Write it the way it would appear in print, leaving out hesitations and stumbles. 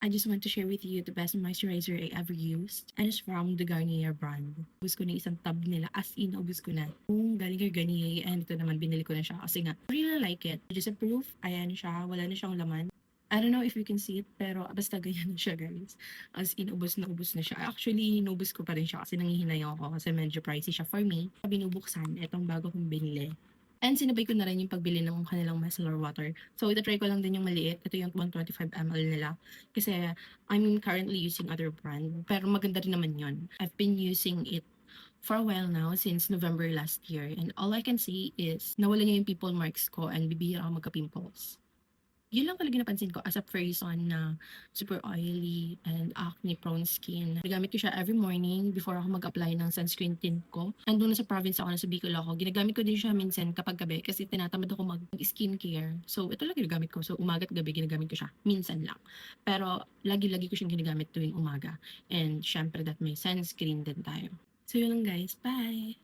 I just want to share with you the best moisturizer I ever used, and it's from the Garnier brand. Ubus ko na isang tub nila, as in, ubus ko na. Kung galing kay Garnier, and ito naman, binili ko na siya kasi nga, I really like it. Just a proof, ayan siya, wala na siyang laman. I don't know if you can see it, pero basta ganyan na siya, guys. As in, ubos na siya. Actually, inubos ko pa rin siya kasi nangihinay ako kasi medyo pricey siya for me. Binubuksan, itong bago kong binili. And sinabay ko na rin yung pagbili ng kanilang micellar water. So, ita-try ko lang din yung maliit. Ito yung 125 ml nila. Kasi, I'm currently using other brand. Pero maganda rin naman yun. I've been using it for a while now, since November last year. And all I can see is, nawala niya yung pimple marks ko and bibihira ako magka-pimples. Yun lang talaga napansin ko as a person na super oily and acne prone skin. Ginagamit ko siya every morning before ako mag-apply ng sunscreen tint ko. And doon sa province ako, nasa Bicol ako, ginagamit ko din siya minsan kapag gabi kasi tinatamad ako mag-skincare. So, ito lang ginagamit ko. So, umaga at gabi ginagamit ko siya. Minsan lang. Pero, lagi-lagi ko siyang ginagamit tuwing umaga. And, syempre that may sunscreen din tayo. So, yun lang guys. Bye!